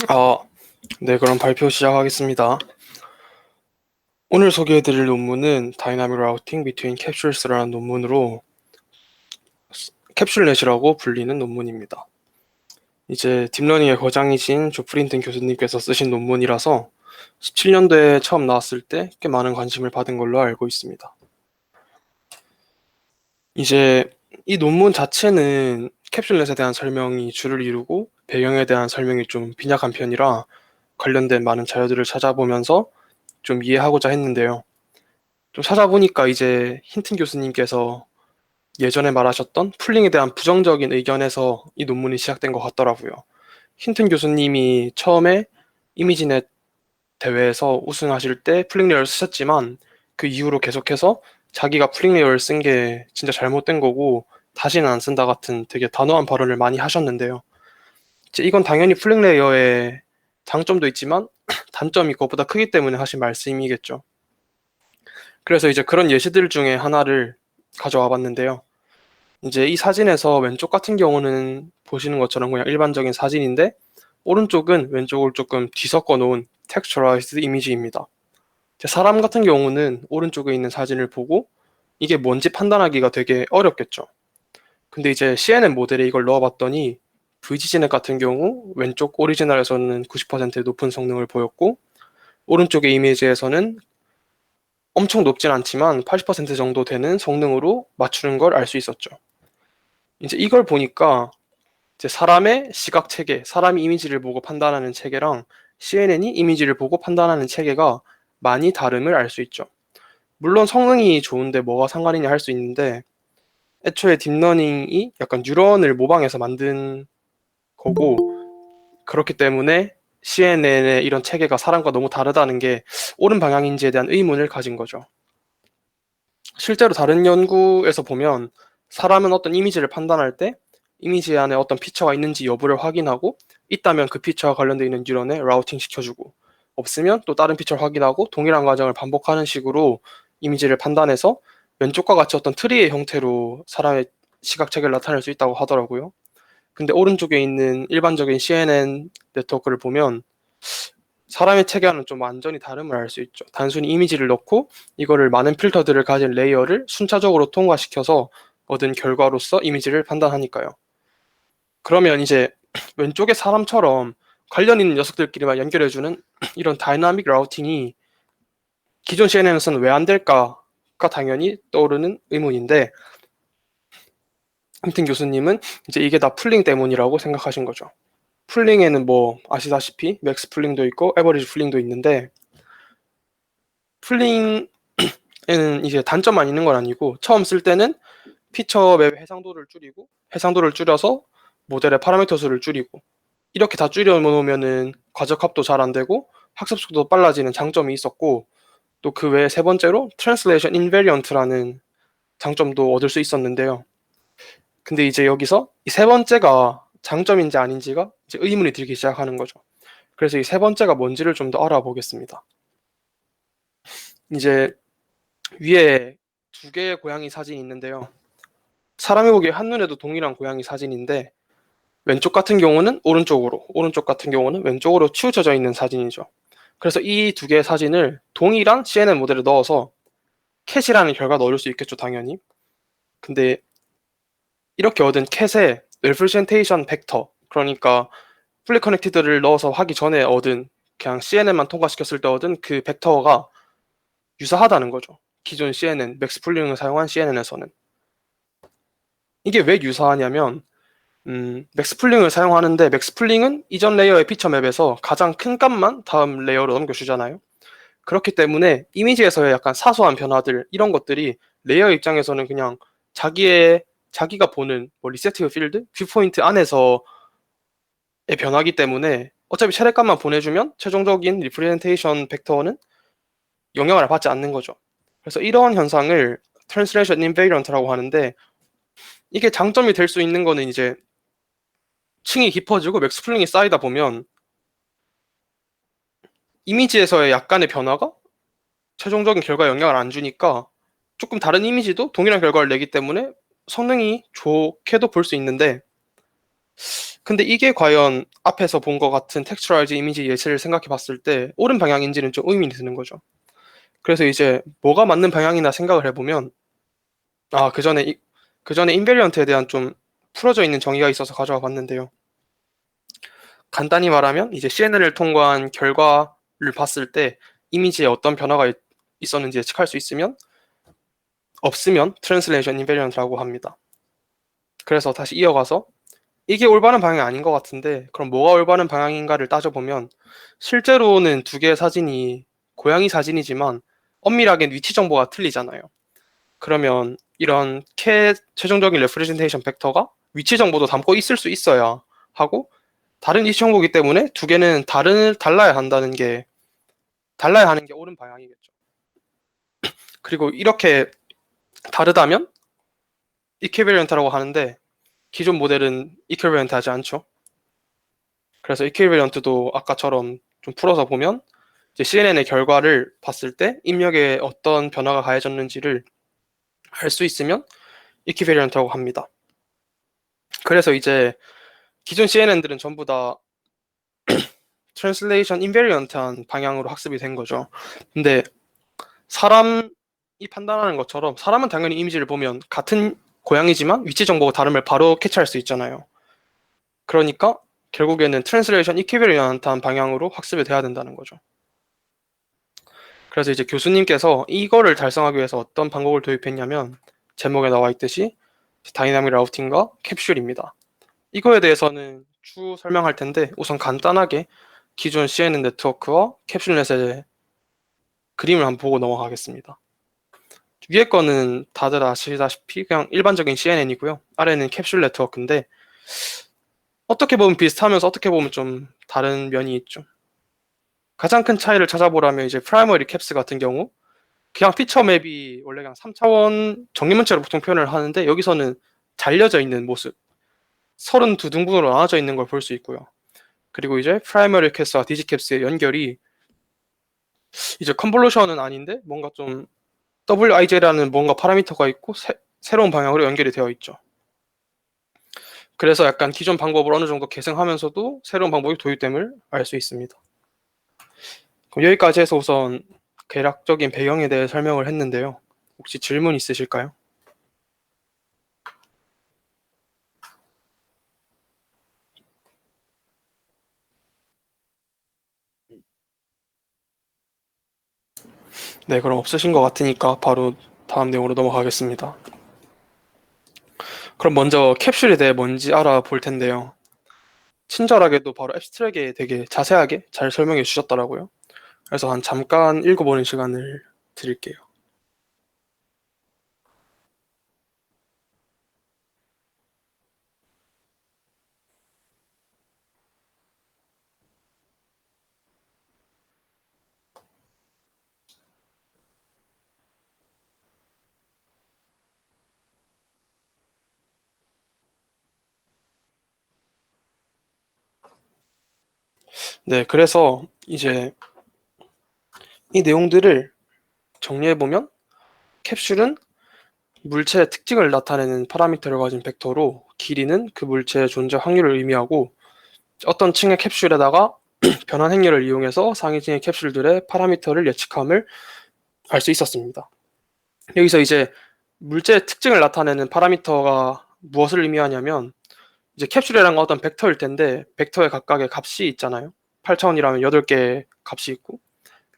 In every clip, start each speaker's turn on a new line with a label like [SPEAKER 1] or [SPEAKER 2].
[SPEAKER 1] 아, 네, 그럼 발표 시작하겠습니다. 오늘 소개해드릴 논문은 Dynamic Routing Between Capsules라는 논문으로 캡슐넷이라고 불리는 논문입니다. 이제 딥러닝의 거장이신 조프린튼 교수님께서 쓰신 논문이라서 17년도에 처음 나왔을 때 꽤 많은 관심을 받은 걸로 알고 있습니다. 이제 이 논문 자체는 캡슐넷에 대한 설명이 주를 이루고 배경에 대한 설명이 좀 빈약한 편이라 관련된 많은 자료들을 찾아보면서 좀 이해하고자 했는데요. 좀 찾아보니까 이제 힌튼 교수님께서 예전에 말하셨던 풀링에 대한 부정적인 의견에서 이 논문이 시작된 것 같더라고요. 힌튼 교수님이 처음에 이미지넷 대회에서 우승하실 때 풀링 레이어를 쓰셨지만 그 이후로 계속해서 자기가 풀링 레이어를 쓴 게 진짜 잘못된 거고 다시는 안 쓴다 같은 되게 단호한 발언을 많이 하셨는데요. 이제 이건 당연히 풀링 레이어의 장점도 있지만 단점이 그것보다 크기 때문에 하신 말씀이겠죠. 그래서 이제 그런 예시들 중에 하나를 가져와 봤는데요. 이제 이 사진에서 왼쪽 같은 경우는 보시는 것처럼 그냥 일반적인 사진인데 오른쪽은 왼쪽을 조금 뒤섞어 놓은 텍스처라이즈드 이미지입니다. 사람 같은 경우는 오른쪽에 있는 사진을 보고 이게 뭔지 판단하기가 되게 어렵겠죠. 근데 이제 CNN 모델에 이걸 넣어봤더니 VGG넷 같은 경우 왼쪽 오리지널에서는 90% 높은 성능을 보였고 오른쪽의 이미지에서는 엄청 높진 않지만 80% 정도 되는 성능으로 맞추는 걸 알 수 있었죠. 이제 이걸 보니까 이제 사람의 시각 체계, 사람이 이미지를 보고 판단하는 체계랑 CNN이 이미지를 보고 판단하는 체계가 많이 다름을 알 수 있죠. 물론 성능이 좋은데 뭐가 상관이냐 할 수 있는데 애초에 딥러닝이 약간 뉴런을 모방해서 만든 거고 그렇기 때문에 CNN의 이런 체계가 사람과 너무 다르다는 게 옳은 방향인지에 대한 의문을 가진 거죠. 실제로 다른 연구에서 보면 사람은 어떤 이미지를 판단할 때 이미지 안에 어떤 피처가 있는지 여부를 확인하고 있다면 그 피처와 관련되어 있는 뉴런에 라우팅 시켜주고 없으면 또 다른 피처를 확인하고 동일한 과정을 반복하는 식으로 이미지를 판단해서 왼쪽과 같이 어떤 트리의 형태로 사람의 시각 체계를 나타낼 수 있다고 하더라고요. 근데 오른쪽에 있는 일반적인 CNN 네트워크를 보면 사람의 체계와는 좀 완전히 다름을 알 수 있죠. 단순히 이미지를 넣고 이거를 많은 필터들을 가진 레이어를 순차적으로 통과시켜서 얻은 결과로서 이미지를 판단하니까요. 그러면 이제 왼쪽의 사람처럼 관련 있는 녀석들끼리만 연결해주는 이런 다이나믹 라우팅이 기존 CNN에서는 왜 안 될까가 당연히 떠오르는 의문인데 힌튼 교수님은 이제 이게 다 풀링 때문이라고 생각하신 거죠. 풀링에는 뭐 아시다시피 맥스 풀링도 있고 에버리지 풀링도 있는데 풀링에는 이제 단점만 있는 건 아니고 처음 쓸 때는 피처 맵 해상도를 줄이고 해상도를 줄여서 모델의 파라미터 수를 줄이고 이렇게 다 줄여 놓으면은 과적합도 잘 안 되고 학습 속도 빨라지는 장점이 있었고 또 그 외에 세 번째로 트랜슬레이션 인베리언트라는 장점도 얻을 수 있었는데요. 근데 이제 여기서 이 세 번째가 장점인지 아닌지가 이제 의문이 들기 시작하는 거죠. 그래서 이 세 번째가 뭔지를 좀 더 알아보겠습니다. 이제 위에 두 개의 고양이 사진이 있는데요. 사람이 보기에 한눈에도 동일한 고양이 사진인데 왼쪽 같은 경우는 오른쪽으로, 오른쪽 같은 경우는 왼쪽으로 치우쳐져 있는 사진이죠. 그래서 이 두 개의 사진을 동일한 CNN 모델에 넣어서 캣이라는 결과를 얻을 수 있겠죠, 당연히. 근데 이렇게 얻은 캣의 레프레젠테이션 벡터, 그러니까 풀리 커넥티드를 넣어서 하기 전에 얻은 그냥 CNN만 통과시켰을 때 얻은 그 벡터가 유사하다는 거죠. 기존 CNN, 맥스 풀링을 사용한 CNN에서는. 이게 왜 유사하냐면 맥스풀링을 사용하는데 맥스풀링은 이전 레이어의 피처 맵에서 가장 큰 값만 다음 레이어로 넘겨주잖아요. 그렇기 때문에 이미지에서의 약간 사소한 변화들 이런 것들이 레이어 입장에서는 그냥 자기가 보는 뭐 리세티브 필드, 뷰포인트 안에서의 변화기 때문에 어차피 최대값만 보내주면 최종적인 리프레젠테이션 벡터는 영향을 받지 않는 거죠. 그래서 이런 현상을 트랜스레이션 인베리언트라고 하는데 이게 장점이 될 수 있는 거는 이제 층이 깊어지고 맥스풀링이 쌓이다 보면 이미지에서의 약간의 변화가 최종적인 결과에 영향을 안 주니까 조금 다른 이미지도 동일한 결과를 내기 때문에 성능이 좋게도 볼 수 있는데 근데 이게 과연 앞에서 본 것 같은 텍스처라이즈 이미지 예시를 생각해 봤을 때 옳은 방향인지는 좀 의문이 드는 거죠. 그래서 이제 뭐가 맞는 방향이나 생각을 해보면, 아, 그 전에 인베리언트에 대한 좀 풀어져 있는 정의가 있어서 가져와 봤는데요. 간단히 말하면 이제 CNN을 통과한 결과를 봤을 때 이미지에 어떤 변화가 있었는지 예측할 수 있으면, 없으면 트랜슬레이션 인베리언트라고 합니다. 그래서 다시 이어가서 이게 올바른 방향이 아닌 것 같은데 그럼 뭐가 올바른 방향인가를 따져보면, 실제로는 두 개의 사진이 고양이 사진이지만 엄밀하게 위치 정보가 틀리잖아요. 그러면 이런 최종적인 레프레젠테이션 벡터가 위치 정보도 담고 있을 수 있어야 하고, 다른 위치 정보이기 때문에 두 개는 달라야 하는 게 옳은 방향이겠죠. 그리고 이렇게 다르다면 이퀴베리언트라고 하는데 기존 모델은 이퀴베리언트 하지 않죠. 그래서 이퀴베리언트도 아까처럼 좀 풀어서 보면 이제 CNN의 결과를 봤을 때 입력에 어떤 변화가 가해졌는지를 알 수 있으면 이퀴베리언트라고 합니다. 그래서 이제 기존 CNN들은 전부 다 트랜슬레이션 인베리언트한 방향으로 학습이 된 거죠. 근데 사람이 판단하는 것처럼 사람은 당연히 이미지를 보면 같은 고양이지만 위치 정보가 다름을 바로 캐치할 수 있잖아요. 그러니까 결국에는 트랜슬레이션 이퀴베리언트한 방향으로 학습이 돼야 된다는 거죠. 그래서 이제 교수님께서 이거를 달성하기 위해서 어떤 방법을 도입했냐면 제목에 나와 있듯이 다이나믹 라우팅과 캡슐입니다. 이거에 대해서는 추후 설명할 텐데 우선 간단하게 기존 CNN 네트워크와 캡슐넷의 그림을 한번 보고 넘어가겠습니다. 위에 거는 다들 아시다시피 그냥 일반적인 CNN이고요. 아래는 캡슐 네트워크인데 어떻게 보면 비슷하면서 어떻게 보면 좀 다른 면이 있죠. 가장 큰 차이를 찾아보라면 이제 프라이머리 캡스 같은 경우 그냥 피처 맵이 원래 그냥 3차원 정리문체로 보통 표현을 하는데 여기서는 잘려져 있는 모습, 32등분으로 나눠져 있는 걸 볼 수 있고요. 그리고 이제 프라이머리 캡스와 디지캡스의 연결이 이제 컨볼루션은 아닌데 뭔가 좀 WIJ라는 뭔가 파라미터가 있고 새로운 방향으로 연결이 되어 있죠. 그래서 약간 기존 방법을 어느 정도 계승하면서도 새로운 방법이 도입됨을 알 수 있습니다. 그럼 여기까지 해서 우선 개략적인 배경에 대해 설명을 했는데요. 혹시 질문 있으실까요? 네, 그럼 없으신 것 같으니까 바로 다음 내용으로 넘어가겠습니다. 그럼 먼저 캡슐에 대해 뭔지 알아볼 텐데요. 친절하게도 바로 앱스트랙에 되게 자세하게 잘 설명해 주셨더라고요. 그래서 한 잠깐 읽어보는 시간을 드릴게요. 네, 그래서 이제 이 내용들을 정리해보면 캡슐은 물체의 특징을 나타내는 파라미터를 가진 벡터로 길이는 그 물체의 존재 확률을 의미하고 어떤 층의 캡슐에다가 변환 행렬을 이용해서 상위층의 캡슐들의 파라미터를 예측함을 알 수 있었습니다. 여기서 이제 물체의 특징을 나타내는 파라미터가 무엇을 의미하냐면 이제 캡슐이라는 건 어떤 벡터일 텐데 벡터의 각각의 값이 있잖아요. 8차원이라면 8개의 값이 있고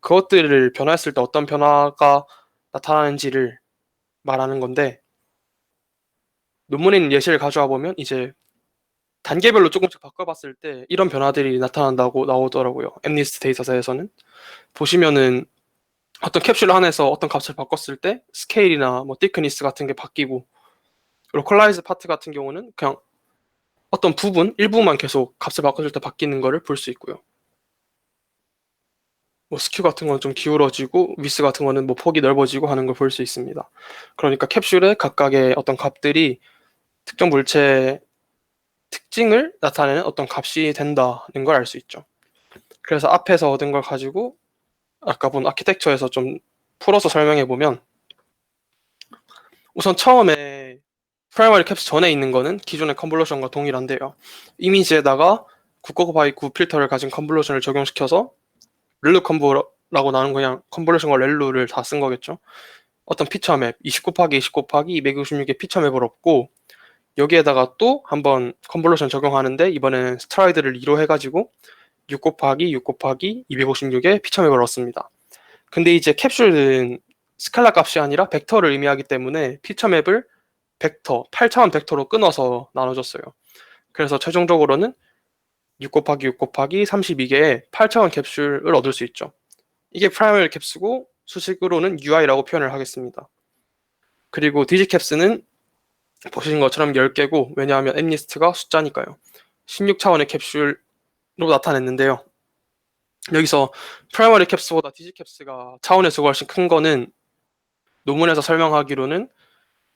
[SPEAKER 1] 그것들을 변화했을 때 어떤 변화가 나타나는지를 말하는 건데, 논문에 있는 예시를 가져와 보면 이제 단계별로 조금씩 바꿔봤을 때 이런 변화들이 나타난다고 나오더라고요. 엠니스트 데이터사에서는 보시면은 어떤 캡슐 안에서 어떤 값을 바꿨을 때 스케일이나 뭐 thickness 같은 게 바뀌고, 로컬라이즈 파트 같은 경우는 그냥 어떤 일부만 계속 값을 바꿔줄 때 바뀌는 거를 볼 수 있고요. 뭐 스큐 같은 건 좀 기울어지고 위스 같은 거는 뭐 폭이 넓어지고 하는 걸 볼 수 있습니다. 그러니까 캡슐의 각각의 어떤 값들이 특정 물체의 특징을 나타내는 어떤 값이 된다는 걸 알 수 있죠. 그래서 앞에서 얻은 걸 가지고 아까 본 아키텍처에서 좀 풀어서 설명해 보면, 우선 처음에 프라이머리 캡스 전에 있는 거는 기존의 컨볼루션과 동일한데요. 이미지에다가 999 필터를 가진 컨볼루션을 적용시켜서 렐루 컨보라고 나오는 그냥 컨볼루션과 렐루를 다 쓴 거겠죠. 어떤 피처 맵 20 곱하기 20 곱하기 256의 피처 맵을 얻고 여기에다가 또 한번 컨볼루션 적용하는데 이번에는 스트라이드를 2로 해가지고 6 곱하기 6 곱하기 256의 피처 맵을 얻습니다. 근데 이제 캡슐은 스칼라 값이 아니라 벡터를 의미하기 때문에 피처 맵을 벡터, 8차원 벡터로 끊어서 나눠줬어요. 그래서 최종적으로는 6 곱하기 6 곱하기 32개의 8차원 캡슐을 얻을 수 있죠. 이게 프라이머리 캡스고 수식으로는 UI라고 표현을 하겠습니다. 그리고 디지캡스는 보시는 것처럼 10개고 왜냐하면 앱리스트가 숫자니까요. 16차원의 캡슐로 나타냈는데요. 여기서 프라이머리 캡스보다 디지캡스가 차원의 수가 훨씬 큰 거는 논문에서 설명하기로는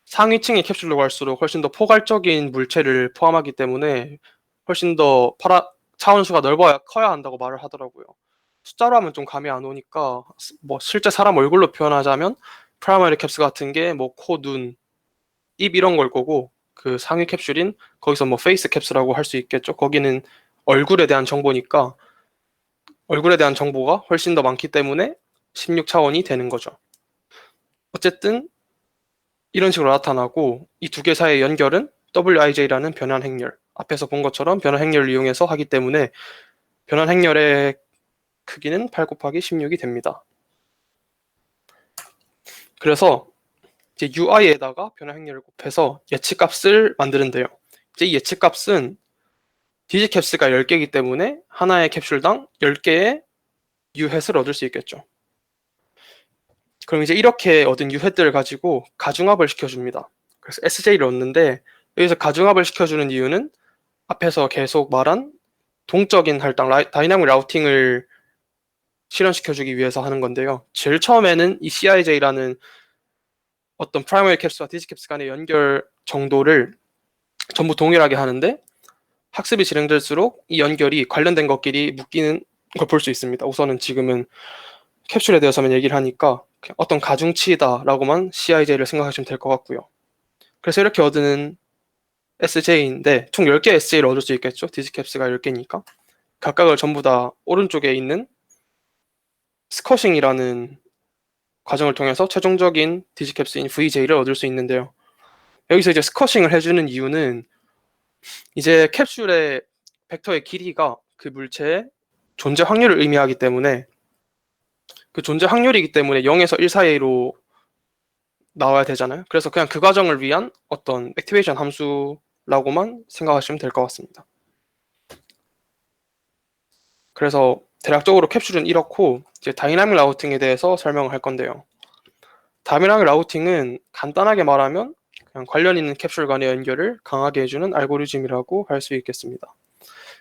[SPEAKER 1] 상위층의 캡슐로 갈수록 훨씬 더 포괄적인 물체를 포함하기 때문에 훨씬 더 차원 수가 넓어야 커야 한다고 말을 하더라고요. 숫자로 하면 좀 감이 안 오니까 뭐 실제 사람 얼굴로 표현하자면 프라이머리 캡스 같은 게 뭐 코, 눈, 입 이런 걸 거고 그 상위 캡슐인 거기서 뭐 페이스 캡스라고 할 수 있겠죠. 거기는 얼굴에 대한 정보니까 얼굴에 대한 정보가 훨씬 더 많기 때문에 16차원이 되는 거죠. 어쨌든 이런 식으로 나타나고 이 두 개 사이의 연결은 WIJ라는 변환 행렬 앞에서 본 것처럼 변환 행렬을 이용해서 하기 때문에 변환 행렬의 크기는 8 곱하기 16이 됩니다. 그래서 이제 UI에다가 변환 행렬을 곱해서 예측값을 만드는데요. 이제 이 예측값은 디지캡스가 10개이기 때문에 하나의 캡슐당 10개의 U햇을 얻을 수 있겠죠. 그럼 이제 이렇게 얻은 U햇들을 가지고 가중합을 시켜줍니다. 그래서 SJ를 얻는데 여기서 가중합을 시켜주는 이유는 앞에서 계속 말한 동적인 할당, 다이나믹 라우팅을 실현시켜주기 위해서 하는 건데요. 제일 처음에는 이 CIJ라는 어떤 프라이머리 캡스와 디지캡스 간의 연결 정도를 전부 동일하게 하는데 학습이 진행될수록 이 연결이 관련된 것끼리 묶이는 걸 볼 수 있습니다. 우선은 지금은 캡슐에 대해서만 얘기를 하니까 어떤 가중치다라고만 CIJ를 생각하시면 될 것 같고요. 그래서 이렇게 얻는 SJ인데 총 10개 SJ를 얻을 수 있겠죠. 디지캡스가 10개니까. 각각을 전부 다 오른쪽에 있는 스커싱이라는 과정을 통해서 최종적인 디지캡스인 VJ를 얻을 수 있는데요. 여기서 이제 스커싱을 해주는 이유는 이제 캡슐의 벡터의 길이가 그 물체의 존재 확률을 의미하기 때문에 그 존재 확률이기 때문에 0에서 1 사이로 나와야 되잖아요. 그래서 그냥 그 과정을 위한 어떤 액티베이션 함수라고만 생각하시면 될 것 같습니다. 그래서 대략적으로 캡슐은 이렇고 이제 다이나믹 라우팅에 대해서 설명을 할 건데요. 다이나믹 라우팅은 간단하게 말하면 그냥 관련 있는 캡슐 간의 연결을 강하게 해주는 알고리즘이라고 할 수 있겠습니다.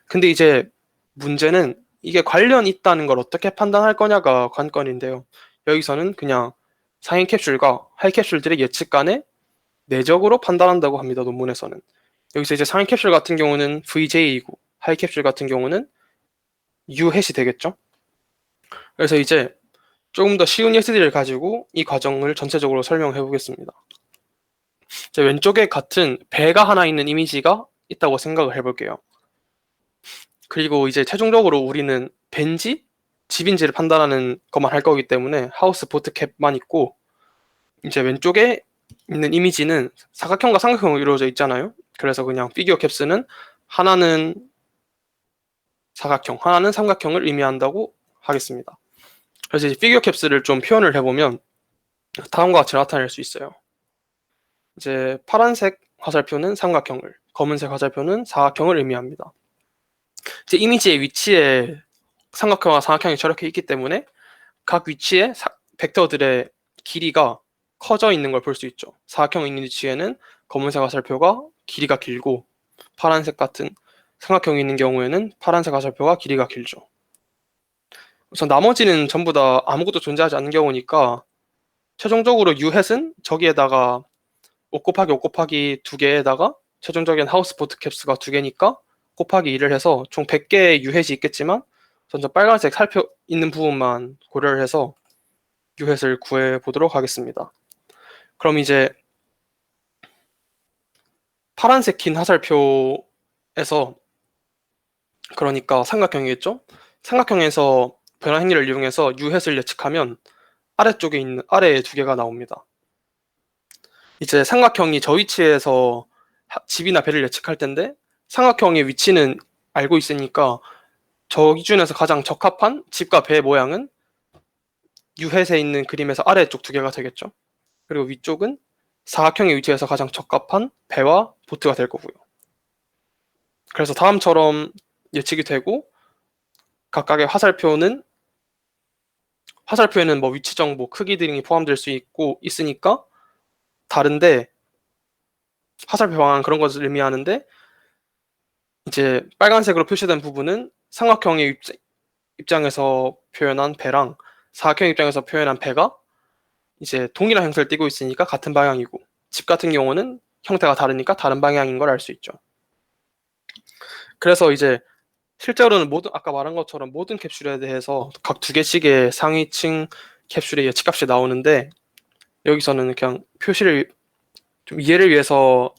[SPEAKER 1] 근데 이제 문제는 이게 관련 있다는 걸 어떻게 판단할 거냐가 관건인데요. 여기서는 그냥 상위 캡슐과 하위 캡슐들의 예측 간에 내적으로 판단한다고 합니다. 논문에서는. 여기서 이제 상위 캡슐 같은 경우는 VJ이고 하위 캡슐 같은 경우는 U햇이 되겠죠. 그래서 이제 조금 더 쉬운 예시들을 가지고 이 과정을 전체적으로 설명해 보겠습니다. 왼쪽에 같은 배가 하나 있는 이미지가 있다고 생각을 해볼게요. 그리고 이제 최종적으로 우리는 벤지, 집인지를 판단하는 것만 할 거기 때문에 하우스 보트 캡만 있고 이제 왼쪽에 있는 이미지는 사각형과 삼각형으로 이루어져 있잖아요. 그래서 그냥 피규어 캡스는 하나는 사각형, 하나는 삼각형을 의미한다고 하겠습니다. 그래서 이제 피규어 캡스를 좀 표현을 해보면 다음과 같이 나타낼 수 있어요. 이제 파란색 화살표는 삼각형을, 검은색 화살표는 사각형을 의미합니다. 이제 이미지의 위치에 삼각형과 사각형이 저렇게 있기 때문에 각 위치에 벡터들의 길이가 커져 있는 걸 볼 수 있죠. 사각형이 있는 위치에는 검은색 화살표가 길이가 길고 파란색 같은 삼각형이 있는 경우에는 파란색 화살표가 길이가 길죠. 우선 나머지는 전부 다 아무것도 존재하지 않는 경우니까 최종적으로 U햇은 저기에다가 5 곱하기 5 곱하기 2개에다가 최종적인 하우스 보트 캡스가 2개니까 곱하기 2를 해서 총 100개의 U햇이 있겠지만 먼저 빨간색 살펴 있는 부분만 고려를 해서 U햇을 구해 보도록 하겠습니다. 그럼 이제 파란색 긴 화살표에서, 그러니까 삼각형이겠죠? 삼각형에서 변화 행리를 이용해서 유햇을 예측하면 아래쪽에 있는 아래에 두 개가 나옵니다. 이제 삼각형이 저 위치에서 집이나 배를 예측할 텐데 삼각형의 위치는 알고 있으니까 저 기준에서 가장 적합한 집과 배 모양은 유햇에 있는 그림에서 아래쪽 두 개가 되겠죠. 그리고 위쪽은 사각형의 위치에서 가장 적합한 배와 보트가 될 거고요. 그래서 다음처럼 예측이 되고 각각의 화살표에는 뭐 위치 정보, 크기 등이 포함될 수 있고 있으니까 다른데 화살표 방향 그런 것을 의미하는데 이제 빨간색으로 표시된 부분은 삼각형의 입장에서 표현한 배랑 사각형 입장에서 표현한 배가 이제 동일한 형태를 띠고 있으니까 같은 방향이고 집 같은 경우는 형태가 다르니까 다른 방향인 걸 알 수 있죠. 그래서 이제 실제로는 아까 말한 것처럼 모든 캡슐에 대해서 각 두 개씩의 상위층 캡슐의 예측값이 나오는데 여기서는 그냥 표시를 좀 이해를 위해서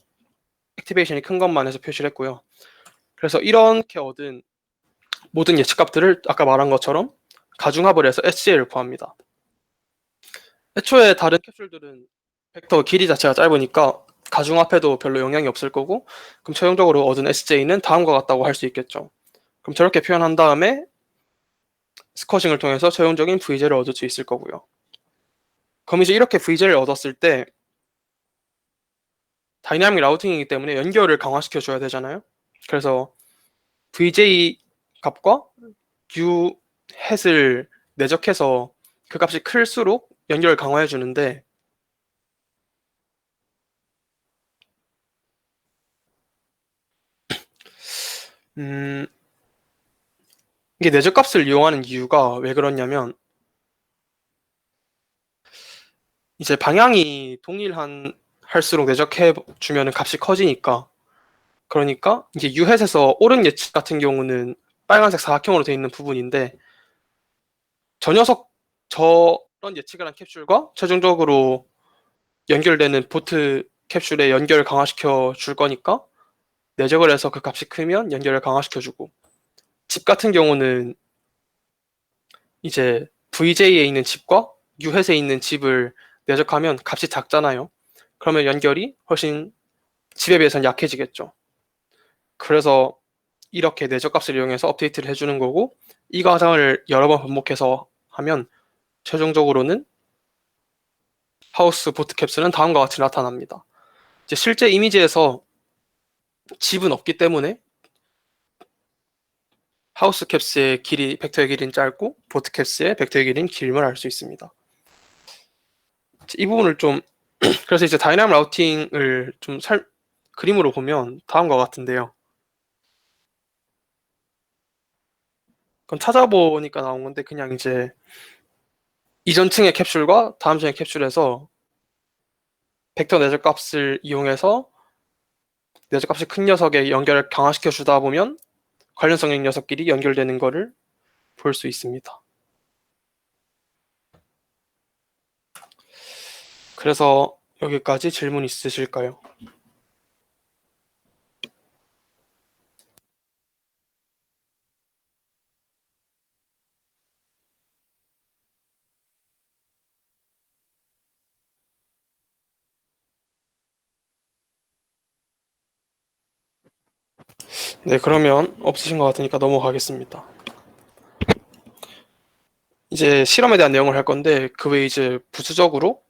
[SPEAKER 1] 액티베이션이 큰 것만 해서 표시를 했고요. 그래서 이렇게 얻은 모든 예측값들을 아까 말한 것처럼 가중합을 해서 SJ를 구합니다. 애초에 다른 캡슐들은 벡터 길이 자체가 짧으니까 가중합해도 별로 영향이 없을 거고 그럼 최종적으로 얻은 SJ는 다음과 같다고 할 수 있겠죠. 그럼 저렇게 표현한 다음에 스쿼싱을 통해서 최종적인 VJ를 얻을 수 있을 거고요. 그럼 이제 이렇게 VJ를 얻었을 때 다이나믹 라우팅이기 때문에 연결을 강화시켜 줘야 되잖아요. 그래서 VJ 값과 U 햇을 내적해서 그 값이 클수록 연결을 강화해 주는데 이게 내적값을 이용하는 이유가 왜 그러냐면 이제 방향이 할수록 내적해 주면 값이 커지니까 그러니까 이제 유햇에서 오른 예측 같은 경우는 빨간색 사각형으로 되어 있는 부분인데 저런 예측을 한 캡슐과 최종적으로 연결되는 보트 캡슐에 연결을 강화시켜 줄 거니까 내적을 해서 그 값이 크면 연결을 강화시켜 주고 집 같은 경우는 이제 VJ에 있는 집과 유햇에 있는 집을 내적하면 값이 작잖아요. 그러면 연결이 훨씬 집에 비해서는 약해지겠죠. 그래서 이렇게 내적값을 이용해서 업데이트를 해주는 거고 이 과정을 여러 번 반복해서 하면 최종적으로는 하우스 보트 캡슐은 다음과 같이 나타납니다. 이제 실제 이미지에서 집은 없기 때문에 하우스 캡스의 길이 벡터의 길이는 짧고 보트 캡스의 벡터의 길이는 길음을 알 수 있습니다. 이 부분을 좀 그래서 이제 다이나믹 라우팅을 좀 그림으로 보면 다음과 같은데요. 그럼 찾아보니까 나온 건데 그냥 이제 이전 층의 캡슐과 다음 층의 캡슐에서 벡터 내적 값을 이용해서 내적 값이 큰 녀석의 연결을 강화시켜 주다 보면 관련성의 녀석끼리 연결되는 것을 볼 수 있습니다. 그래서 여기까지 질문 있으실까요? 네, 그러면 없으신 것 같으니까 넘어가겠습니다. 이제 실험에 대한 내용을 할 건데 그 외에 이제 부수적으로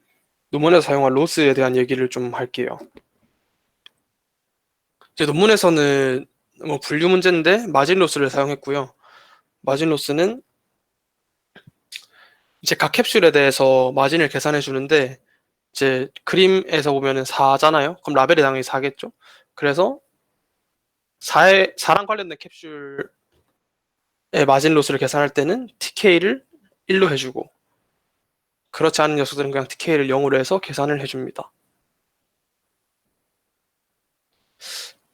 [SPEAKER 1] 논문에서 사용한 로스에 대한 얘기를 좀 할게요. 이제 논문에서는 뭐 분류 문제인데 마진 로스를 사용했고요. 마진 로스는 이제 각 캡슐에 대해서 마진을 계산해 주는데 이제 그림에서 보면은 4잖아요. 그럼 라벨이 당연히 4겠죠. 그래서 4랑 관련된 캡슐의 마진 로스를 계산할 때는 TK를 1로 해주고 그렇지 않은 녀석들은 그냥 TK를 0으로 해서 계산을 해줍니다.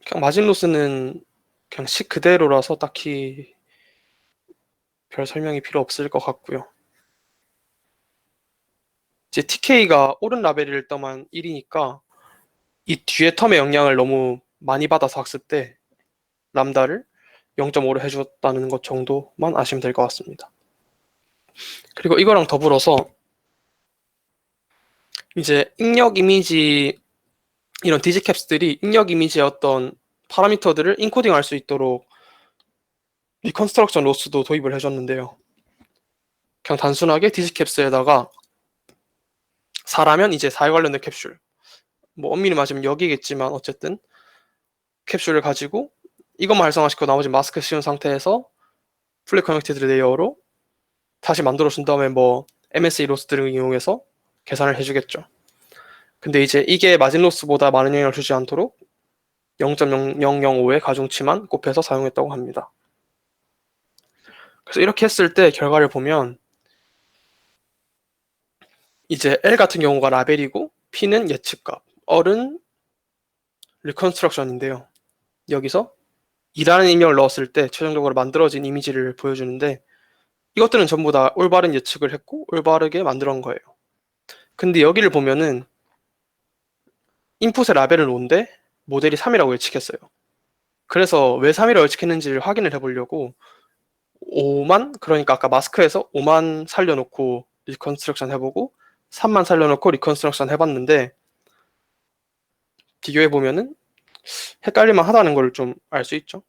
[SPEAKER 1] 그냥 마진 로스는 그냥 식 그대로라서 딱히 별 설명이 필요 없을 것 같고요. 이제 TK가 오른 라벨일 때만 1이니까 이 뒤에 텀의 영향을 너무 많이 받아서 학습 때 람다를 0.5로 해줬다는 것 정도만 아시면 될 것 같습니다. 그리고 이거랑 더불어서 이제 입력 이미지 이런 디지캡스들이 입력 이미지의 어떤 파라미터들을 인코딩할 수 있도록 리컨스트럭션 로스도 도입을 해줬는데요. 그냥 단순하게 디지캡스에다가 4라면 이제 4에 관련된 캡슐, 뭐 엄밀히 맞으면 여기겠지만 어쨌든 캡슐을 가지고 이것만 활성화시키고 나머지 마스크 씌운 상태에서 풀리 커넥티드 레이어로 다시 만들어준 다음에 뭐 MSE 로스 등을 이용해서 계산을 해주겠죠. 근데 이제 이게 마진 로스보다 많은 영향을 주지 않도록 0.0005의 가중치만 곱해서 사용했다고 합니다. 그래서 이렇게 했을 때 결과를 보면 이제 L 같은 경우가 라벨이고 P는 예측값, R은 리컨스트럭션인데요. 여기서 2라는 입력을 넣었을 때 최종적으로 만들어진 이미지를 보여주는데 이것들은 전부 다 올바른 예측을 했고 올바르게 만들어 온 거예요. 근데 여기를 보면은 인풋의 라벨은 5인데 모델이 3이라고 예측했어요. 그래서 왜 3이라고 예측했는지를 확인을 해보려고 5만, 그러니까 아까 마스크에서 5만 살려놓고 리컨스트럭션 해보고 3만 살려놓고 리컨스트럭션 해봤는데 비교해보면은 헷갈릴만 하다는 걸 좀 알 수 있죠.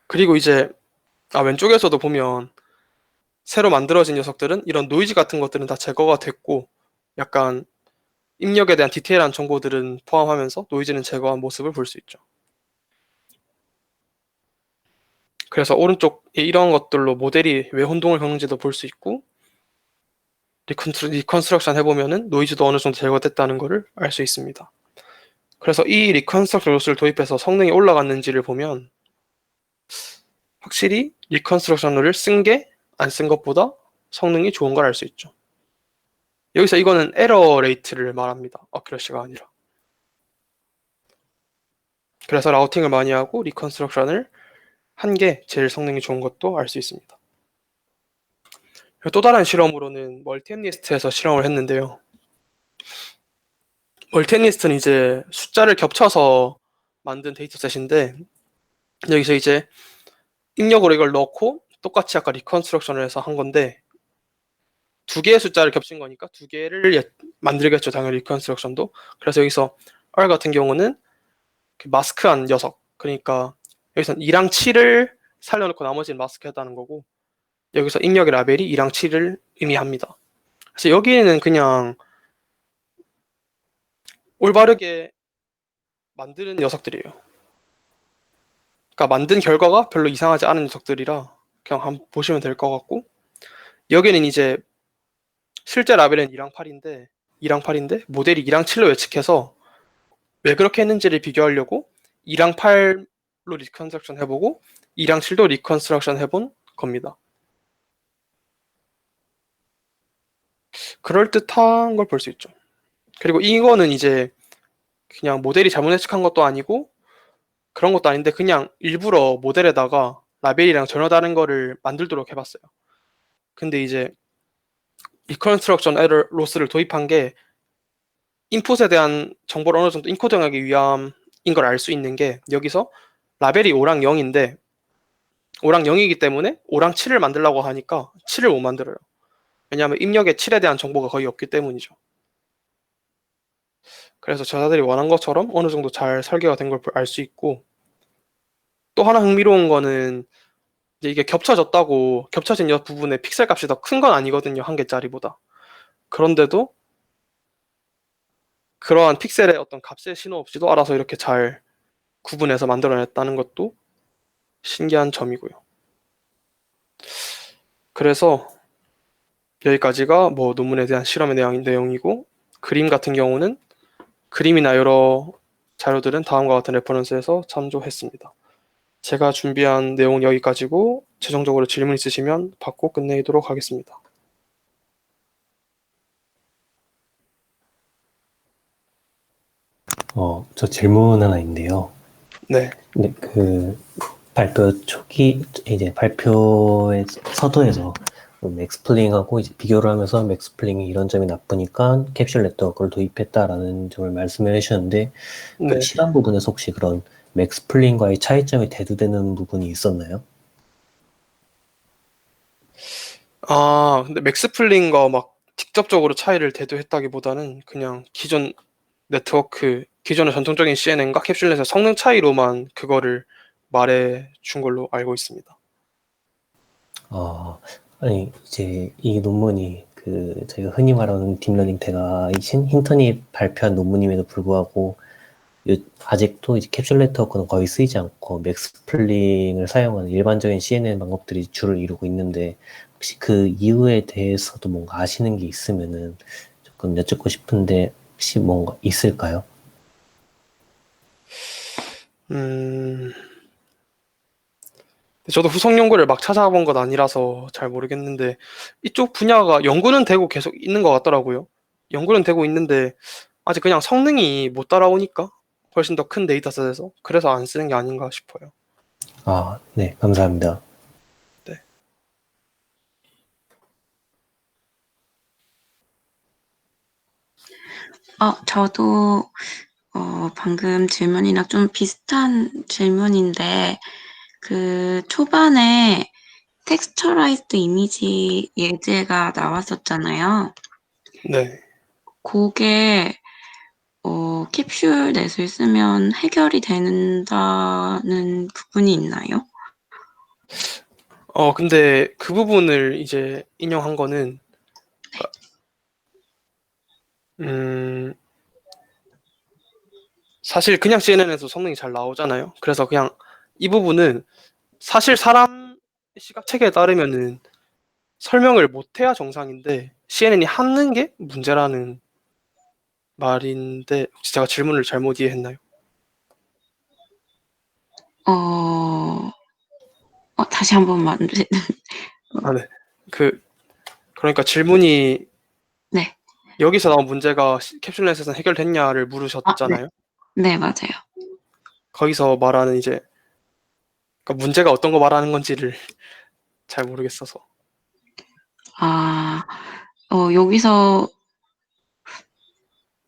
[SPEAKER 1] 그리고 이제 왼쪽에서도 보면 새로 만들어진 녀석들은 이런 노이즈 같은 것들은 다 제거가 됐고 약간 입력에 대한 디테일한 정보들은 포함하면서 노이즈는 제거한 모습을 볼 수 있죠. 그래서 오른쪽에 이런 것들로 모델이 왜 혼동을 겪는지도 볼 수 있고 리컨스트럭션 해보면은 노이즈도 어느 정도 제거됐다는 것을 알 수 있습니다. 그래서 이 리컨스트럭션 로스를 도입해서 성능이 올라갔는지를 보면 확실히 리컨스트럭션을 쓴 게 안 쓴 것보다 성능이 좋은 걸 알 수 있죠. 여기서 이거는 에러 레이트를 말합니다. 어큐러시가 아니라. 그래서 라우팅을 많이 하고 리컨스트럭션을 한 게 제일 성능이 좋은 것도 알 수 있습니다. 또 다른 실험으로는 멀티애니스트에서 실험을 했는데요. 멀티애니스트는 이제 숫자를 겹쳐서 만든 데이터셋인데 여기서 이제 입력으로 이걸 넣고 똑같이 아까 리컨스트럭션을 해서 한 건데 두 개의 숫자를 겹친 거니까 두 개를 만들겠죠. 당연히 리컨스트럭션도. 그래서 여기서 R 같은 경우는 마스크한 녀석, 그러니까 여기서는 2랑 7을 살려놓고 나머지는 마스크했다는 거고 여기서 입력의 라벨이 2랑 7을 의미합니다. 그래서 여기에는 그냥 올바르게 만드는 녀석들이에요. 그러니까 만든 결과가 별로 이상하지 않은 녀석들이라 그냥 한번 보시면 될 것 같고 여기는 이제 실제 라벨은 2랑 8인데 모델이 2랑 7로 예측해서 왜 그렇게 했는지를 비교하려고 2랑 8로 리컨스트럭션 해보고 2랑 7도 리컨스트럭션 해본 겁니다. 그럴듯한 걸 볼 수 있죠. 그리고 이거는 이제 그냥 모델이 잘못 예측한 것도 아니고 그런 것도 아닌데 그냥 일부러 모델에다가 라벨이랑 전혀 다른 거를 만들도록 해봤어요. 근데 이제 리컨스트럭션 에러 로스를 도입한 게 인풋에 대한 정보를 어느 정도 인코딩하기 위함인 걸 알 수 있는 게 여기서 라벨이 5랑 0인데 5랑 0이기 때문에 5랑 7을 만들려고 하니까 7을 못 만들어요. 왜냐하면 입력에 7에 대한 정보가 거의 없기 때문이죠. 그래서 저자들이 원한 것처럼 어느 정도 잘 설계가 된 걸 알 수 있고 또 하나 흥미로운 거는 이제 이게 겹쳐진 부분의 픽셀 값이 더 큰 건 아니거든요. 한 개짜리보다. 그런데도 그러한 픽셀의 어떤 값의 신호 없이도 알아서 이렇게 잘 구분해서 만들어냈다는 것도 신기한 점이고요. 그래서 여기까지가 뭐 논문에 대한 실험의 내용이고 그림 같은 경우는 그림이나 여러 자료들은 다음과 같은 레퍼런스에서 참조했습니다. 제가 준비한 내용은 여기까지고 최종적으로 질문 있으시면 받고 끝내도록 하겠습니다.
[SPEAKER 2] 저 질문 하나 있는데요.
[SPEAKER 1] 네.
[SPEAKER 2] 근데 발표 초기, 이제 발표의 서두에서 맥스플링하고 이제 비교를 하면서 맥스플링이 이런 점이 나쁘니까 캡슐 네트워크를 도입했다라는 점을 말씀을 해주셨는데 그
[SPEAKER 1] 네.
[SPEAKER 2] 실험 부분에서 혹시 그런 맥스플링과의 차이점이 대두되는 부분이 있었나요?
[SPEAKER 1] 근데 맥스플링과 막 직접적으로 차이를 대두했다기보다는 그냥 기존 네트워크, 기존의 전통적인 CNN과 캡슐넷의 성능 차이로만 그거를 말해 준 걸로 알고 있습니다.
[SPEAKER 2] 아니, 이제 이 논문이 그 저희가 흔히 말하는 딥러닝 대가이신 힌턴이 발표한 논문임에도 불구하고 아직도 이제 캡슐 네트워크는 거의 쓰이지 않고 맥스플링을 사용하는 일반적인 CNN 방법들이 주를 이루고 있는데 혹시 그 이유에 대해서도 뭔가 아시는 게 있으면은 조금 여쭙고 싶은데 혹시 뭔가 있을까요?
[SPEAKER 1] 음, 저도 후속 연구를 막 찾아본 건 아니라서 잘 모르겠는데 이쪽 분야가 연구는 되고 계속 있는 것 같더라고요. 연구는 되고 있는데 아직 그냥 성능이 못 따라오니까 훨씬 더 큰 데이터셋에서 그래서 안 쓰는 게 아닌가 싶어요.
[SPEAKER 2] 네, 감사합니다.
[SPEAKER 1] 네.
[SPEAKER 3] 저도 방금 질문이랑 좀 비슷한 질문인데 그 초반에 텍스처라이즈드 이미지 예제가 나왔었잖아요.
[SPEAKER 1] 네.
[SPEAKER 3] 그게 캡슐 넷을 쓰면 해결이 된다는 부분이 있나요?
[SPEAKER 1] 근데 그 부분을 이제 인용한 거는 그러니까, 사실 그냥 CNN에서 성능이 잘 나오잖아요. 그래서 그냥 이 부분은 사실 사람 시각 체계에 따르면은 설명을 못해야 정상인데 CNN이 하는 게 문제라는 말인데 혹시 제가 질문을 잘못 이해했나요?
[SPEAKER 3] 어, 다시 한 번만.
[SPEAKER 1] 네. 그 그러니까 질문이
[SPEAKER 3] 네.
[SPEAKER 1] 여기서 나온 문제가 캡슐넷에서 해결됐냐를
[SPEAKER 3] 네.
[SPEAKER 1] 물으셨잖아요.
[SPEAKER 3] 네, 맞아요.
[SPEAKER 1] 거기서 말하는 이제 그러니까 문제가 어떤 거 말하는 건지를 잘 모르겠어서.
[SPEAKER 3] 아, 여기서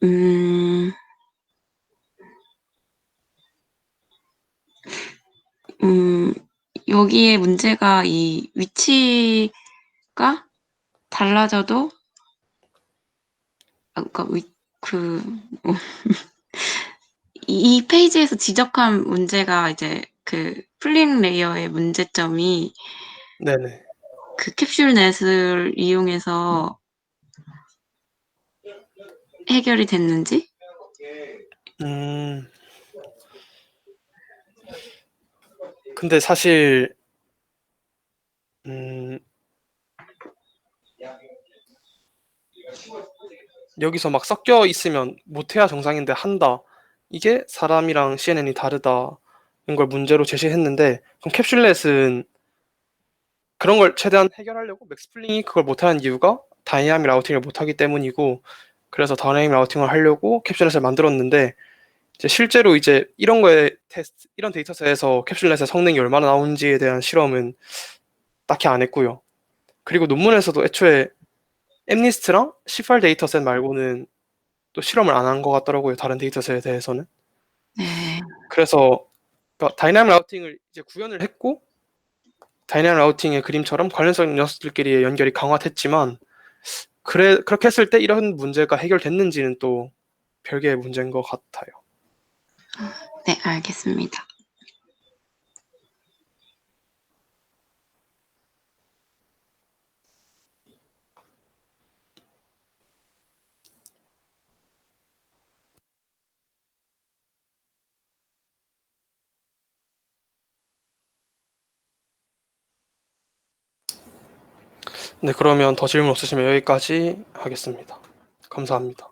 [SPEAKER 3] 음, 음, 여기에 문제가 이 위치가 달라져도 그러니까 이 페이지에서 지적한 문제가 이제 그 풀링 레이어의 문제점이
[SPEAKER 1] 네네.
[SPEAKER 3] 그 캡슐넷을 이용해서 해결이 됐는지?
[SPEAKER 1] 음, 근데 사실 음, 여기서 막 섞여 있으면 못해야 정상인데 한다. 이게 사람이랑 CNN이 다르다는 걸 문제로 제시했는데 그럼 캡슐넷은 그런 걸 최대한 해결하려고 맥스플링이 그걸 못하는 이유가 다이나믹 라우팅을 못하기 때문이고 그래서 다이나믹 라우팅을 하려고 캡슐넷을 만들었는데 이제 실제로 이제 이런 거에 테스트 이런 데이터셋에서 캡슐넷의 성능이 얼마나 나오는지에 대한 실험은 딱히 안 했고요. 그리고 논문에서도 애초에 엠니스트랑 C8 데이터셋 말고는 또 실험을 안 한 것 같더라고요. 다른 데이터셋에 대해서는.
[SPEAKER 3] 네.
[SPEAKER 1] 그래서 그러니까 다이나믹 라우팅을 이제 구현을 했고 다이나믹 라우팅의 그림처럼 관련성 녀석들끼리의 연결이 강화됐지만 그렇게 했을 때 이런 문제가 해결됐는지는 또 별개의 문제인 것 같아요.
[SPEAKER 3] 네, 알겠습니다.
[SPEAKER 1] 네, 그러면 더 질문 없으시면 여기까지 하겠습니다. 감사합니다.